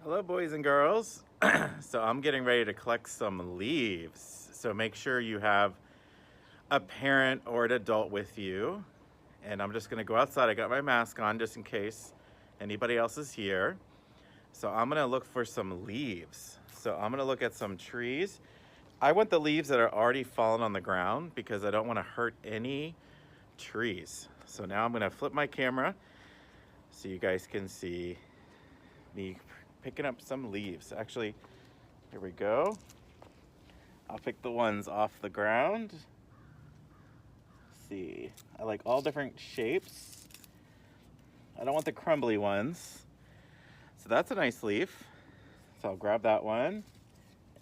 Hello, boys and girls. So I'm getting ready to collect some leaves. So make sure you have a parent or an adult with you. And I'm just gonna go outside. I got my mask on just in case anybody else is here. So I'm gonna look for some leaves. So I'm gonna look at some trees. I want the leaves that are already fallen on the ground because I don't wanna hurt any trees. So now I'm gonna flip my camera so you guys can see me picking up some leaves. Actually, here we go. I'll pick the ones off the ground. Let's see, I like all different shapes. I don't want the crumbly ones. So that's a nice leaf. So I'll grab that one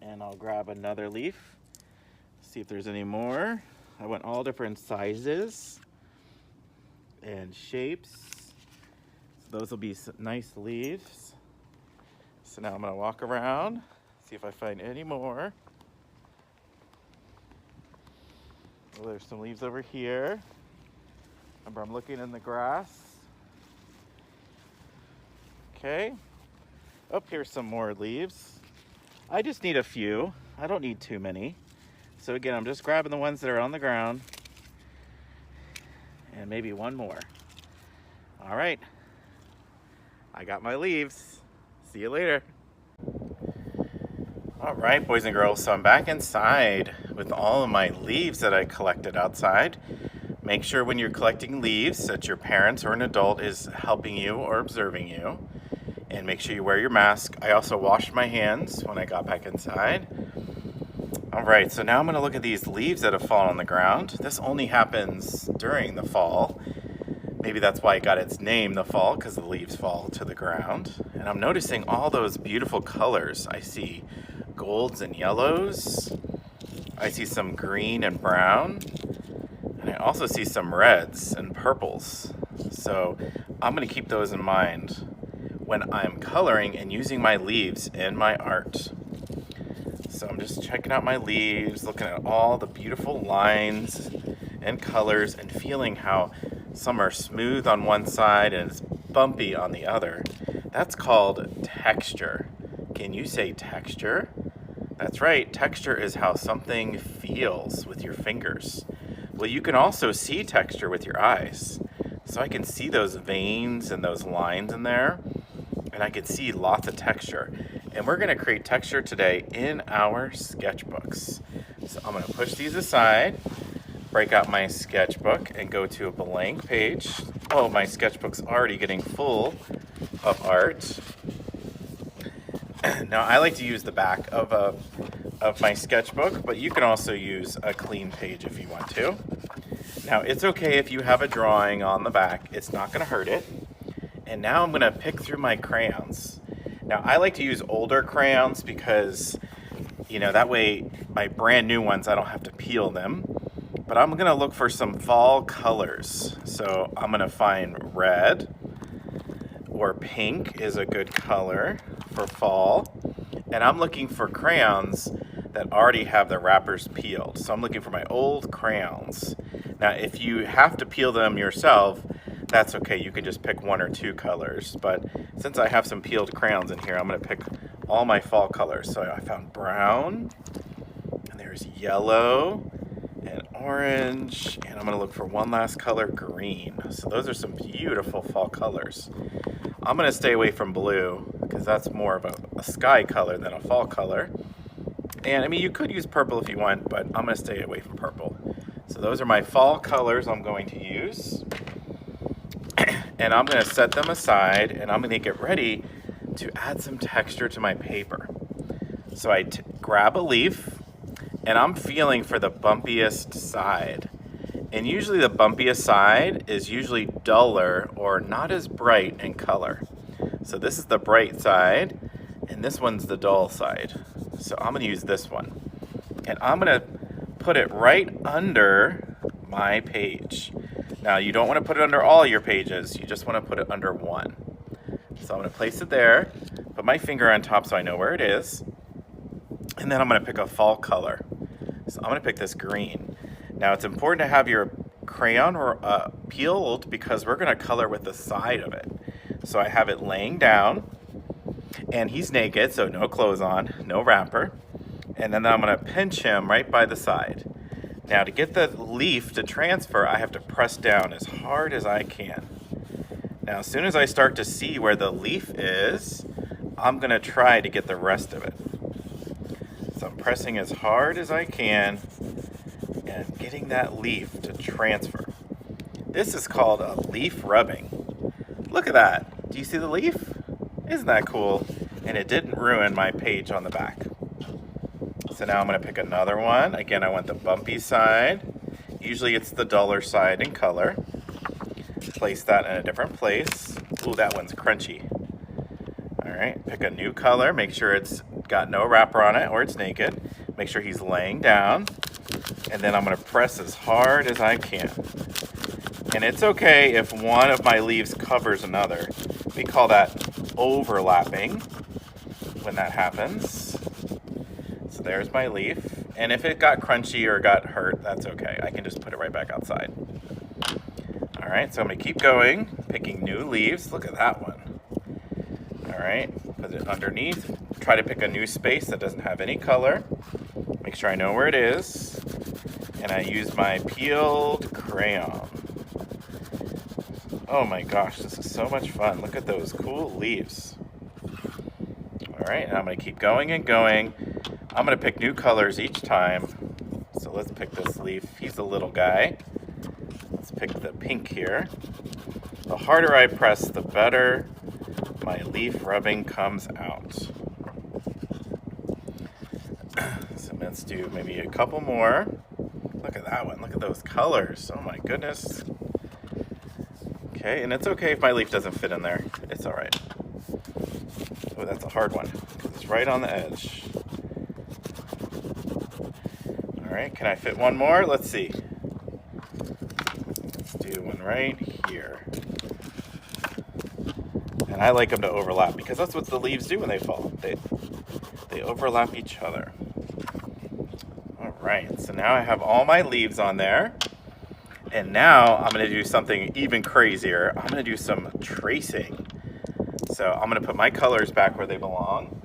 and I'll grab another leaf. See if there's any more. I want all different sizes and shapes. So those will be nice leaves. So now I'm gonna walk around, see if I find any more. Oh, there's some leaves over here. Remember, I'm looking in the grass. Okay. Oh, here's some more leaves. I just need a few. I don't need too many. So again, I'm just grabbing the ones that are on the ground. And maybe one more. All right. I got my leaves. See you later. All right, boys and girls, so I'm back inside with all of my leaves that I collected outside. Make sure when you're collecting leaves that your parents or an adult is helping you or observing you. And make sure you wear your mask. I also washed my hands when I got back inside. All right, so now I'm gonna look at these leaves that have fallen on the ground. This only happens during the fall. Maybe that's why it got its name, the fall, because the leaves fall to the ground. And I'm noticing all those beautiful colors. I see golds and yellows. I see some green and brown. And I also see some reds and purples. So I'm gonna keep those in mind when I'm coloring and using my leaves in my art. So I'm just checking out my leaves, looking at all the beautiful lines and colors and feeling how some are smooth on one side and it's bumpy on the other. That's called texture. Can you say texture? That's right, texture is how something feels with your fingers. Well, you can also see texture with your eyes. So I can see those veins and those lines in there, and I can see lots of texture. And we're gonna create texture today in our sketchbooks. So I'm gonna push these aside, break out my sketchbook and go to a blank page. Oh, my sketchbook's already getting full of art. Now I like to use the back of my sketchbook, but you can also use a clean page if you want to. Now it's okay if you have a drawing on the back, it's not gonna hurt it. And now I'm gonna pick through my crayons. Now I like to use older crayons because, you know, that way my brand new ones, I don't have to peel them. But I'm gonna look for some fall colors. So I'm gonna find red or pink is a good color for fall. And I'm looking for crayons that already have the wrappers peeled. So I'm looking for my old crayons. Now, if you have to peel them yourself, that's okay. You can just pick one or two colors. But since I have some peeled crayons in here, I'm gonna pick all my fall colors. So I found brown, and there's yellow, and orange, and I'm gonna look for one last color, green. So those are some beautiful fall colors. I'm gonna stay away from blue because that's more of a sky color than a fall color. And I mean, you could use purple if you want, but I'm gonna stay away from purple. So those are my fall colors I'm going to use. And I'm gonna set them aside and I'm gonna get ready to add some texture to my paper. So I grab a leaf, and I'm feeling for the bumpiest side. And usually the bumpiest side is usually duller or not as bright in color. So this is the bright side, and this one's the dull side. So I'm gonna use this one. And I'm gonna put it right under my page. Now you don't wanna put it under all your pages, you just wanna put it under one. So I'm gonna place it there, put my finger on top so I know where it is, and then I'm gonna pick a fall color. So I'm gonna pick this green. Now it's important to have your crayon peeled because we're gonna color with the side of it. So I have it laying down, And he's naked, so no clothes on, no wrapper. And then I'm gonna pinch him right by the side. Now to get the leaf to transfer, I have to press down as hard as I can. Now as soon as I start to see where the leaf is, I'm gonna try to get the rest of it. So I'm pressing as hard as I can and getting that leaf to transfer. This is called a leaf rubbing. Look at that. Do you see the leaf? Isn't that cool? And it didn't ruin my page on the back. So now I'm going to pick another one. Again, I want the bumpy side. Usually it's the duller side in color. Place that in a different place. Ooh, that one's crunchy. All right, pick a new color. Make sure it's got no wrapper on it or it's naked. Make sure he's laying down. And then I'm going to press as hard as I can. And it's okay if one of my leaves covers another. We call that overlapping when that happens. So there's my leaf. And if it got crunchy or got hurt, that's okay. I can just put it right back outside. All right, so I'm gonna keep going, picking new leaves. Look at that one. All right, put it underneath. Try to pick a new space that doesn't have any color. Make sure I know where it is. And I use my peeled crayon. Oh my gosh, this is so much fun. Look at those cool leaves. All right, and I'm gonna keep going and going. I'm gonna pick new colors each time. So let's pick this leaf. He's a little guy. Let's pick the pink here. The harder I press, the better my leaf rubbing comes out. So let's do maybe a couple more. Look at that one, look at those colors. Oh my goodness. Okay, and it's okay if my leaf doesn't fit in there. It's all right. Oh, that's a hard one, because it's right on the edge. All right, can I fit one more? Let's see. Let's do one right here. And I like them to overlap, because that's what the leaves do when they fall. They overlap each other. All right, so now I have all my leaves on there. And now I'm gonna do something even crazier. I'm gonna do some tracing. So I'm gonna put my colors back where they belong.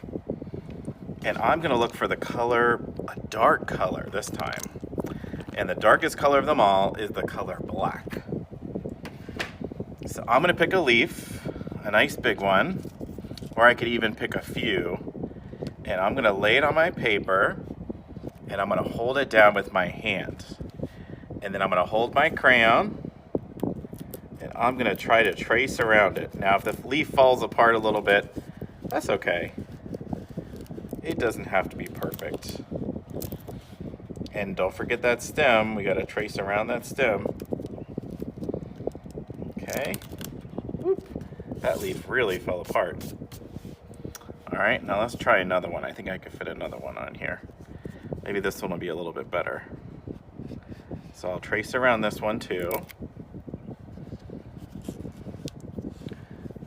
And I'm gonna look for the color, a dark color this time. And the darkest color of them all is the color black. So I'm gonna pick a leaf, a nice big one, or I could even pick a few. And I'm gonna lay it on my paper, and I'm gonna hold it down with my hand. And then I'm gonna hold my crayon, and I'm gonna try to trace around it. Now, if the leaf falls apart a little bit, that's okay. It doesn't have to be perfect. And don't forget that stem. We gotta trace around that stem. Okay. Whoop. That leaf really fell apart. All right, now let's try another one. I think I could fit another one on here. Maybe this one will be a little bit better. So I'll trace around this one too.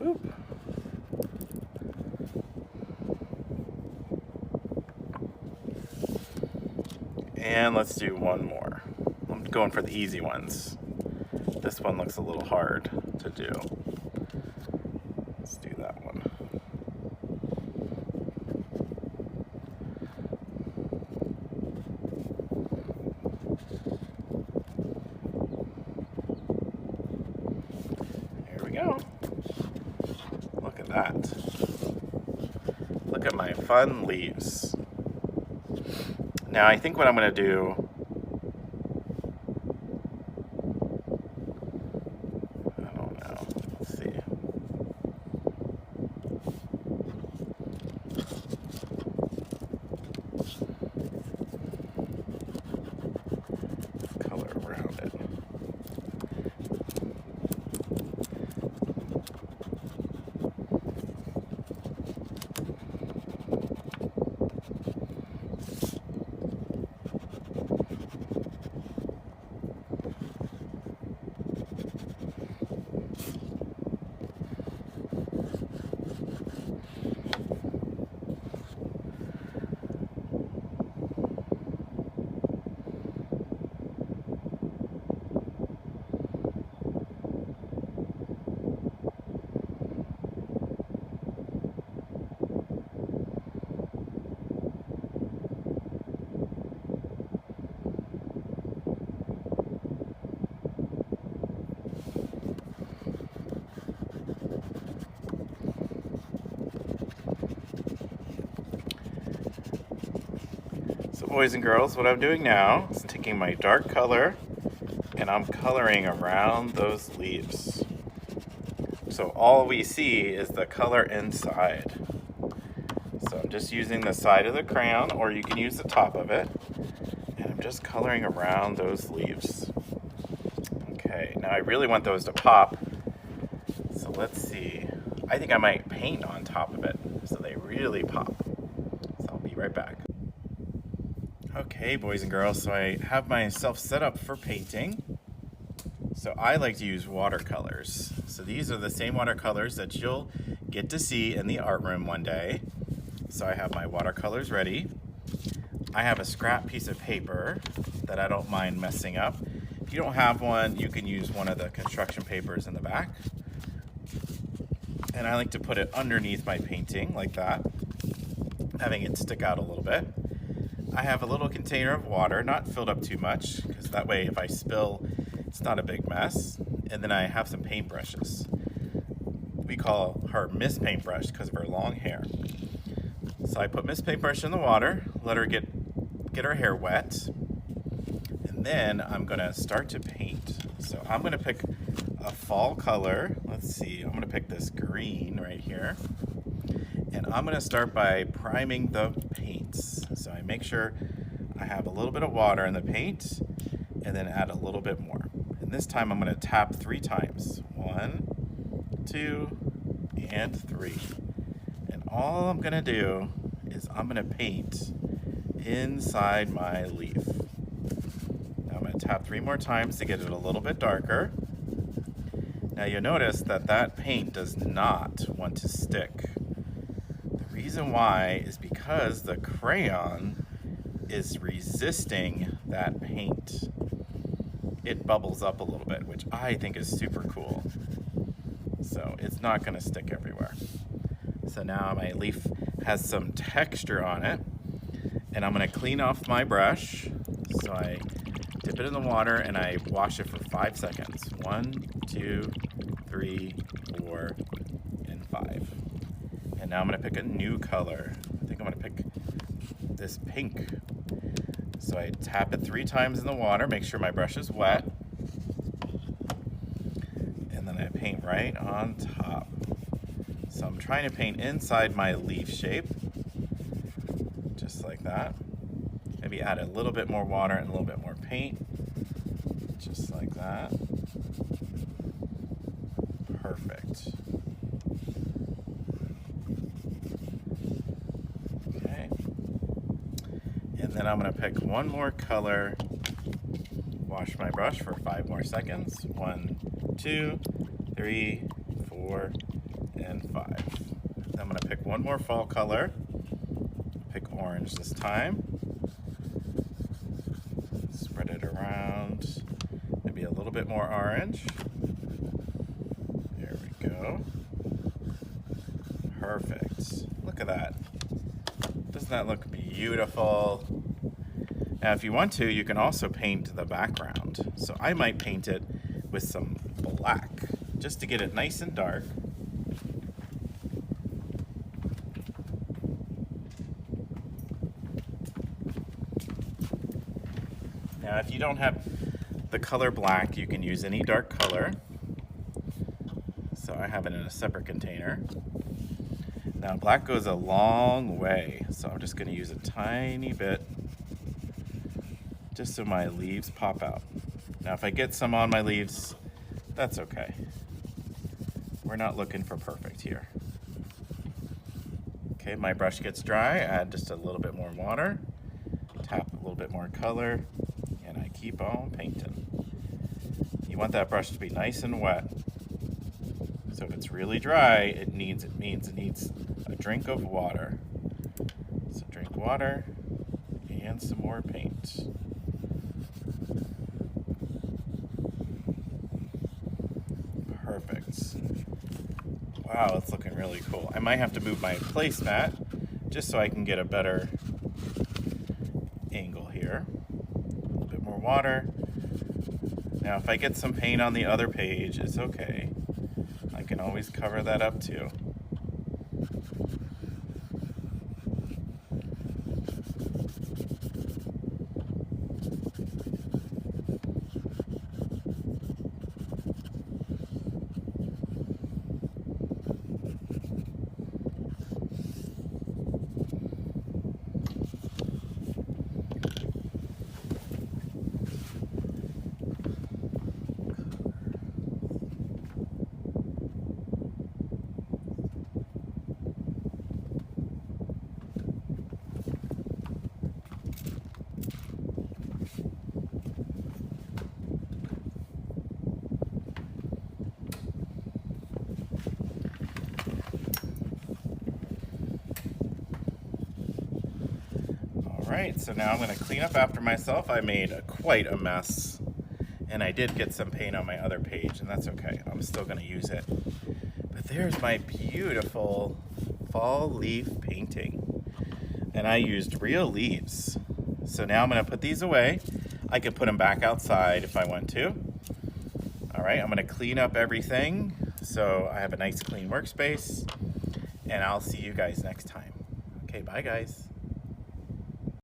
Oop. And let's do one more. I'm going for the easy ones. This one looks a little hard to do. Let's do that one. Go. Look at that. Look at my fun leaves. Now I think what I'm going to do, I don't know, let's see. Color around it. boys and girls, what I'm doing now is taking my dark color and I'm coloring around those leaves. So all we see is the color inside. So I'm just using the side of the crayon, or you can use the top of it, and I'm just coloring around those leaves. Okay, now I really want those to pop, so let's see. I think I might paint on top of it so they really pop. So I'll be right back. Okay, boys and girls, so I have myself set up for painting. So I like to use watercolors. So these are the same watercolors that you'll get to see in the art room one day. So I have my watercolors ready. I have a scrap piece of paper that I don't mind messing up. If you don't have one, you can use one of the construction papers in the back. And I like to put it underneath my painting like that, having it stick out a little bit. I have a little container of water, not filled up too much, because that way if I spill, it's not a big mess. And then I have some paintbrushes. We call her Miss Paintbrush because of her long hair. So I put Miss Paintbrush in the water, let her get her hair wet, and then I'm gonna start to paint. So I'm gonna pick a fall color. Let's see, I'm gonna pick this green right here. And I'm gonna start by priming the paints. So I make sure I have a little bit of water in the paint and then add a little bit more. And this time I'm gonna tap 3 times. 1, 2, and 3. And all I'm gonna do is I'm gonna paint inside my leaf. Now I'm gonna tap 3 more times to get it a little bit darker. Now you'll notice that that paint does not want to stick. The reason why is because the crayon is resisting that paint. It bubbles up a little bit, which I think is super cool. So it's not gonna stick everywhere. So now my leaf has some texture on it, and I'm gonna clean off my brush. So I dip it in the water and I wash it for 5 seconds. 1, 2, 3, 4, and 5. And now I'm gonna pick a new color. I think I'm gonna pick this pink. So I tap it 3 times in the water, make sure my brush is wet. And then I paint right on top. So I'm trying to paint inside my leaf shape, just like that. Maybe add a little bit more water and a little bit more paint, just like that. Perfect. Okay. And then I'm gonna pick one more color, wash my brush for 5 more seconds. 1, 2, 3, 4, and 5. I'm gonna pick one more fall color. Pick orange this time. Spread it around. Maybe a little bit more orange. There we go. Perfect. Look at that. Doesn't that look beautiful? Now if you want to, you can also paint the background. So I might paint it with some black, just to get it nice and dark. Now if you don't have the color black, you can use any dark color. So I have it in a separate container. Now black goes a long way, so I'm just gonna use a tiny bit just so my leaves pop out. Now if I get some on my leaves, that's okay. We're not looking for perfect here. Okay, my brush gets dry, add just a little bit more water, tap a little bit more color, and I keep on painting. You want that brush to be nice and wet. So if it's really dry, it means it needs a drink of water. So drink water and some more paint. Perfect. Wow, it's looking really cool. I might have to move my placemat just so I can get a better angle here. A little bit more water. Now if I get some paint on the other page, it's okay. I can always cover that up too. right, so now I'm going to clean up after myself. I made quite a mess, and I did get some paint on my other page, and that's okay. I'm still going to use it. But there's my beautiful fall leaf painting, and I used real leaves. So now I'm going to put these away. I could put them back outside if I want to. All right, I'm going to clean up everything so I have a nice clean workspace, and I'll see you guys next time. Okay, bye guys.